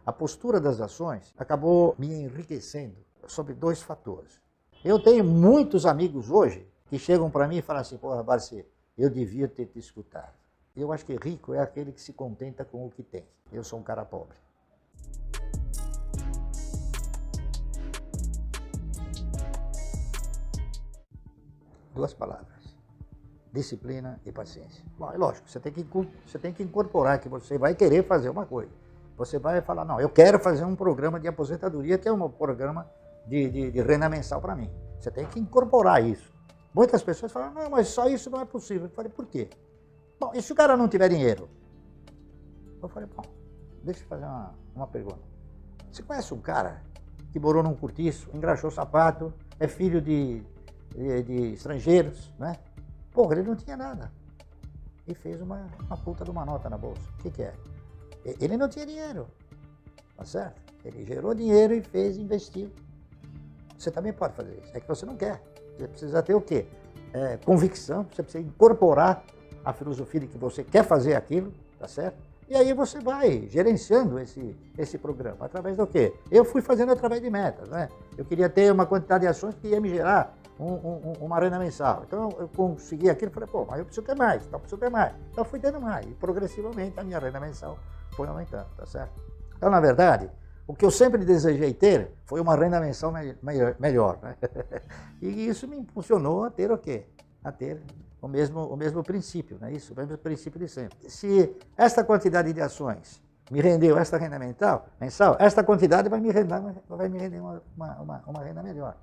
A postura das ações acabou me enriquecendo sobre 2 fatores. Eu tenho muitos amigos hoje que chegam para mim e falam assim, porra, Barci, eu devia ter te escutado. Eu acho que rico é aquele que se contenta com o que tem. Eu sou um cara pobre. Duas palavras: disciplina e paciência. Bom, é lógico, você tem que incorporar que você vai querer fazer uma coisa. Você vai falar, não, eu quero fazer um programa de aposentadoria, que é um programa de renda mensal para mim. Você tem que incorporar isso. Muitas pessoas falam, não, mas só isso não é possível. Eu falei, por quê? Bom, e se o cara não tiver dinheiro? Eu falei, bom, deixa eu fazer uma pergunta. Você conhece um cara que morou num cortiço, engraxou sapato, é filho de estrangeiros, né? Porra, ele não tinha nada. E fez uma puta de uma nota na bolsa. O que é? Ele não tinha dinheiro, tá certo? Ele gerou dinheiro e fez investir. Você também pode fazer isso. É que você não quer. Você precisa ter o quê? Convicção, você precisa incorporar a filosofia de que você quer fazer aquilo, tá certo? E aí você vai gerenciando esse programa. Através do quê? Eu fui fazendo através de metas, né? Eu queria ter uma quantidade de ações que ia me gerar uma renda mensal. Então eu consegui aquilo e falei, pô, mas eu preciso ter mais, então eu preciso ter mais. Então eu fui tendo mais. E progressivamente a minha renda mensal foi aumentando, tá certo? Então, na verdade, o que eu sempre desejei ter foi uma renda mensal melhor, né? E isso me impulsionou a ter o quê? A ter o mesmo princípio, não é isso? O mesmo princípio de sempre. Se esta quantidade de ações me rendeu esta renda mensal, esta quantidade vai me render uma renda melhor.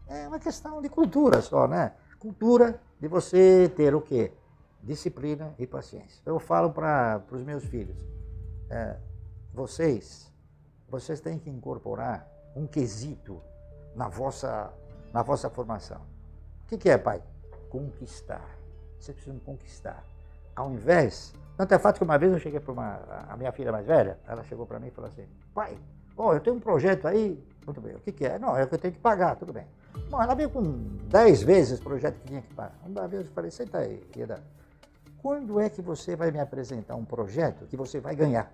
É uma questão de cultura só, né? Cultura de você ter o quê? Disciplina e paciência. Eu falo para os meus filhos, vocês têm que incorporar um quesito na vossa formação. O que é, pai? Conquistar. Vocês precisam conquistar. Ao invés... Tanto é fato que uma vez eu cheguei para a minha filha mais velha, ela chegou para mim e falou assim, pai, eu tenho um projeto aí, muito bem, o que é? Não, é o que eu tenho que pagar, tudo bem. Bom, ela veio com 10 vezes o projeto que tinha que pagar. Uma vez eu falei, senta aí, Ieda, quando é que você vai me apresentar um projeto que você vai ganhar?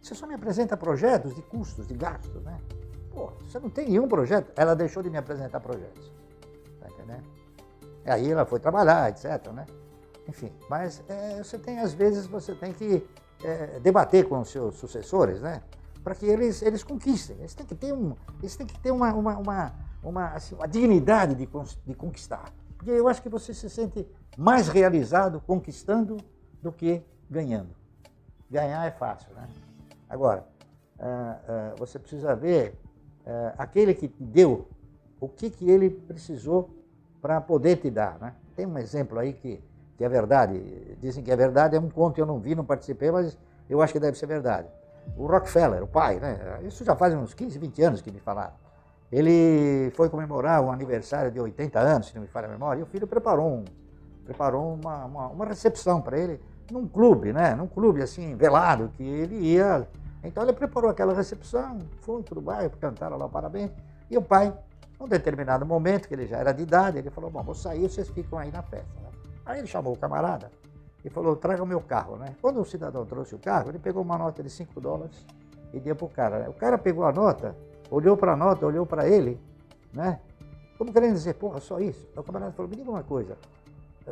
Você só me apresenta projetos de custos, de gastos, né? Pô, você não tem nenhum projeto. Ela deixou de me apresentar projetos, tá entendendo? E aí ela foi trabalhar, etc, né? Enfim, mas às vezes você tem que debater com os seus sucessores, né? Para que eles conquistem. Eles têm que ter uma dignidade de conquistar. Porque eu acho que você se sente mais realizado conquistando do que ganhando. Ganhar é fácil, né? Agora, você precisa ver aquele que te deu, o que ele precisou para poder te dar, né? Tem um exemplo aí que é verdade, dizem que é verdade, é um conto, eu não vi, não participei, mas eu acho que deve ser verdade. O Rockefeller, o pai, né? Isso já faz uns 15, 20 anos que me falaram. Ele foi comemorar um aniversário de 80 anos, se não me falha a memória, e o filho preparou uma recepção para ele num clube, né? Num clube assim, velado, que ele ia. Então ele preparou aquela recepção, foi para o bairro, cantaram lá o parabéns, e o pai, num determinado momento, que ele já era de idade, ele falou, bom, vou sair, vocês ficam aí na festa, né? Aí ele chamou o camarada e falou, traga o meu carro, né? Quando o cidadão trouxe o carro, ele pegou uma nota de $5 e deu para o cara, né? O cara pegou a nota, olhou para a nota, olhou para ele, né? Como querendo dizer, porra, só isso? Aí o camarada falou, me diga uma coisa,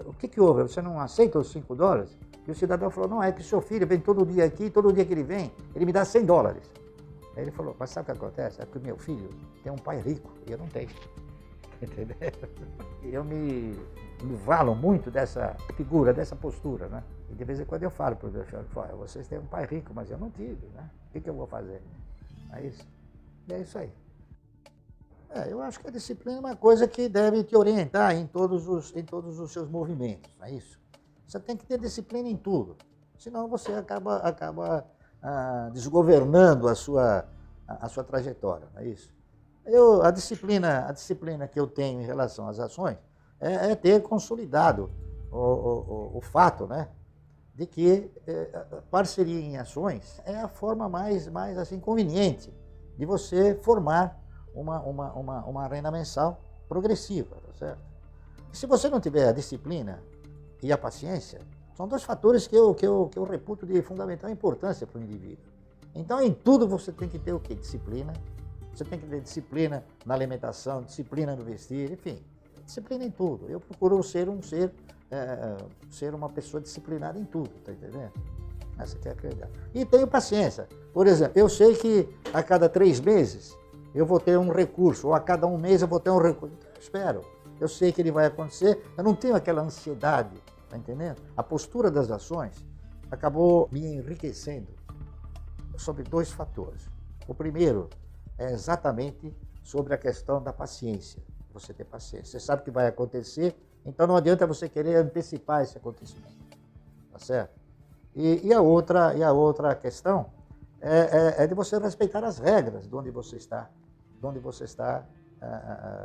o que houve? Você não aceita os $5? E o cidadão falou, não, é que seu filho vem todo dia aqui, todo dia que ele vem, ele me dá $100. Aí ele falou, mas sabe o que acontece? É que o meu filho tem um pai rico e eu não tenho. Entendeu? Eu me valo muito dessa figura, dessa postura, né? E de vez em quando eu falo para o meu filho, vocês têm um pai rico, mas eu não tive, né? O que eu vou fazer? É isso? E é isso aí. Eu acho que a disciplina é uma coisa que deve te orientar em todos os seus movimentos, não é isso? Você tem que ter disciplina em tudo, senão você acaba desgovernando a sua trajetória, não é isso? A disciplina que eu tenho em relação às ações é ter consolidado o fato, né, de que parceria em ações é a forma mais assim, conveniente de você formar uma renda mensal progressiva, tá certo? E se você não tiver a disciplina e a paciência, são dois fatores que eu reputo de fundamental importância para o indivíduo. Então, em tudo você tem que ter o quê? Disciplina. Você tem que ter disciplina na alimentação, disciplina no vestir, enfim, disciplina em tudo. Eu procuro ser uma pessoa disciplinada em tudo, tá entendendo? Essa que é a realidade. E tenho paciência. Por exemplo, eu sei que a cada 3 meses eu vou ter um recurso, ou a cada 1 mês eu vou ter um recurso. Então, eu espero. Eu sei que ele vai acontecer, eu não tenho aquela ansiedade, tá entendendo? A postura das ações acabou me enriquecendo sobre 2 fatores. O primeiro é exatamente sobre a questão da paciência. Você ter paciência. Você sabe que vai acontecer, então não adianta você querer antecipar esse acontecimento. Tá certo? E a outra questão é de você respeitar as regras de onde você está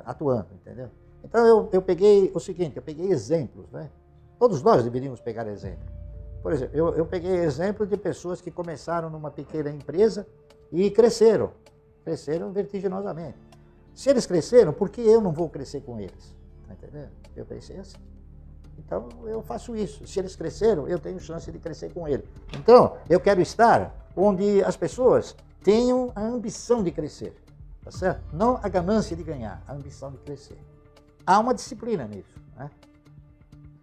atuando, entendeu? Então eu peguei o seguinte, eu peguei exemplos, né? Todos nós deveríamos pegar exemplo. Por exemplo, eu peguei exemplo de pessoas que começaram numa pequena empresa e cresceram vertiginosamente. Se eles cresceram, por que eu não vou crescer com eles? Tá entendendo? Eu pensei assim. Então, eu faço isso. Se eles cresceram, eu tenho chance de crescer com eles. Então, eu quero estar onde as pessoas tenham a ambição de crescer, tá certo? Não a ganância de ganhar, a ambição de crescer. Há uma disciplina nisso, né?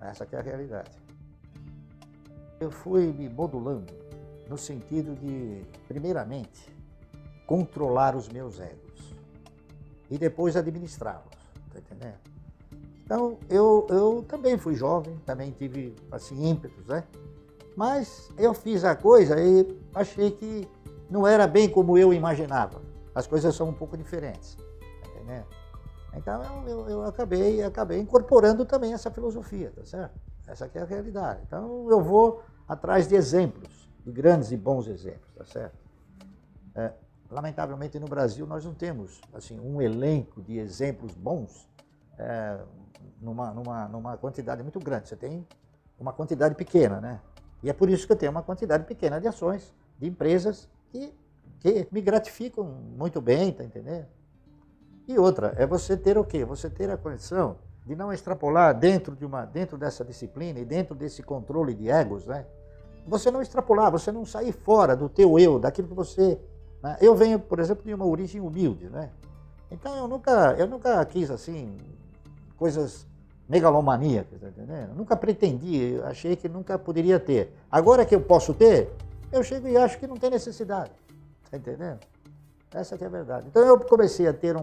Essa que é a realidade. Eu fui me modulando no sentido de, primeiramente, controlar os meus egos e depois administrá-los, tá entendendo? Então, eu também fui jovem, também tive, assim, ímpetos, né? Mas eu fiz a coisa e achei que não era bem como eu imaginava. As coisas são um pouco diferentes, tá entendendo? Então, eu acabei incorporando também essa filosofia, tá certo? Essa aqui é a realidade. Então, eu vou atrás de exemplos, de grandes e bons exemplos, tá certo? Lamentavelmente, no Brasil, nós não temos, assim, um elenco de exemplos bons numa quantidade muito grande. Você tem uma quantidade pequena, né? E é por isso que eu tenho uma quantidade pequena de ações, de empresas que me gratificam muito bem, tá entendendo? E outra, é você ter o quê? Você ter a condição de não extrapolar dentro dessa disciplina e dentro desse controle de egos, né? Você não extrapolar, você não sair fora do teu eu, daquilo que você... Né? Eu venho, por exemplo, de uma origem humilde, né? Então eu nunca quis, assim, coisas megalomaníacas, tá entendendo? Eu nunca pretendi, eu achei que nunca poderia ter. Agora que eu posso ter, eu chego e acho que não tem necessidade, tá entendendo? Essa que é a verdade. Então eu comecei a ter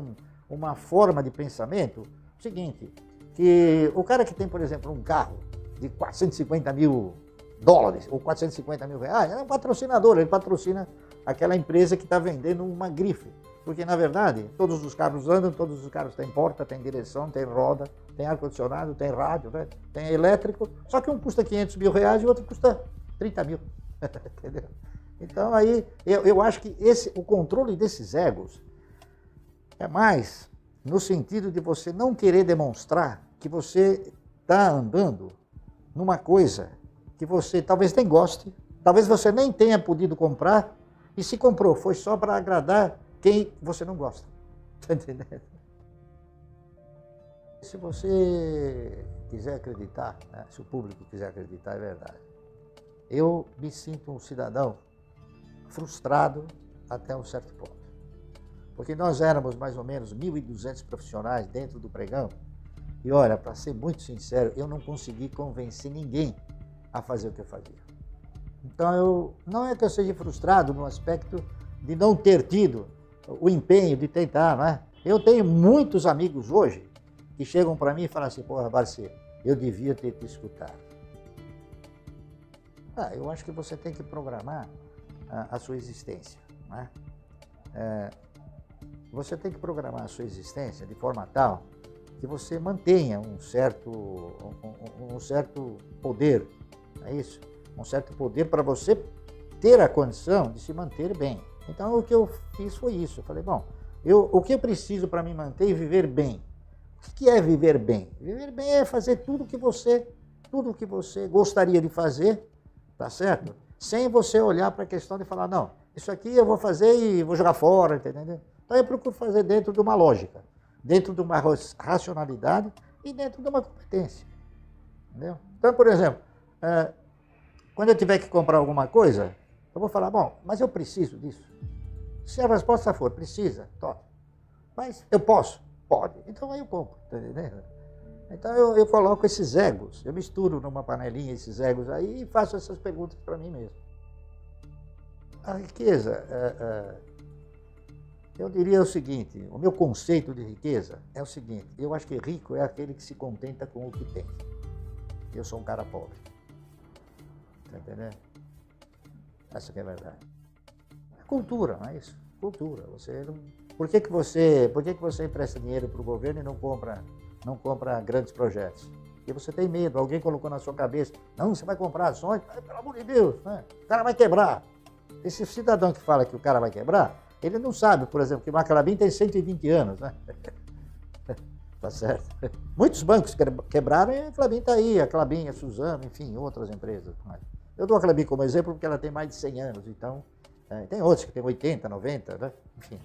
uma forma de pensamento seguinte, que o cara que tem, por exemplo, um carro de 450 mil dólares ou 450 mil reais, é um patrocinador, ele patrocina aquela empresa que está vendendo uma grife. Porque, na verdade, todos os carros andam, todos os carros têm porta, têm direção, têm roda, tem ar-condicionado, tem rádio, né? Tem elétrico, só que um custa 500 mil reais e o outro custa 30 mil. Entendeu? Então, aí, eu acho que o controle desses egos é mais no sentido de você não querer demonstrar que você está andando numa coisa que você talvez nem goste, talvez você nem tenha podido comprar, e se comprou, foi só para agradar quem você não gosta. Está entendendo? Se você quiser acreditar, né, se o público quiser acreditar, é verdade. Eu me sinto um cidadão frustrado até um certo ponto. Porque nós éramos mais ou menos 1.200 profissionais dentro do pregão. E olha, para ser muito sincero, eu não consegui convencer ninguém a fazer o que eu fazia. Então, não é que eu seja frustrado no aspecto de não ter tido o empenho de tentar, né? Eu tenho muitos amigos hoje que chegam para mim e falam assim, porra, Barci, eu devia ter te escutado. Eu acho que você tem que programar a sua existência, né? Você tem que programar a sua existência de forma tal que você mantenha um certo poder, é isso? Um certo poder para você ter a condição de se manter bem. Então, o que eu fiz foi isso. Eu falei, bom, o que eu preciso para me manter e viver bem? O que é viver bem? Viver bem é fazer tudo que você gostaria de fazer, tá certo? Sem você olhar para a questão de falar, não, isso aqui eu vou fazer e vou jogar fora, entendeu? Então, eu procuro fazer dentro de uma lógica, dentro de uma racionalidade e dentro de uma competência, entendeu? Então, por exemplo, quando eu tiver que comprar alguma coisa, Eu vou falar, bom, mas eu preciso disso. Se a resposta for, precisa, top. Mas eu posso? Pode. Então aí eu compro, tá entendendo? Então eu coloco esses egos, eu misturo numa panelinha esses egos aí e faço essas perguntas para mim mesmo. A riqueza, eu diria o seguinte, o meu conceito de riqueza é o seguinte, eu acho que rico é aquele que se contenta com o que tem. Eu sou um cara pobre. Tá entendendo? Essa que é a verdade. É cultura, não é isso? Cultura. Você não... Por que você empresta dinheiro para o governo e não compra grandes projetos? Porque você tem medo, alguém colocou na sua cabeça, não, você vai comprar ações, pelo amor de Deus, né? O cara vai quebrar. Esse cidadão que fala que o cara vai quebrar, ele não sabe, por exemplo, que o Macalabim tem 120 anos, né? Tá certo? Muitos bancos quebraram e a Clabin está aí, a Clabin, a Suzano, enfim, outras empresas. Eu dou a Clabin como exemplo porque ela tem mais de 100 anos, então tem outros que têm 80, 90, né? Enfim.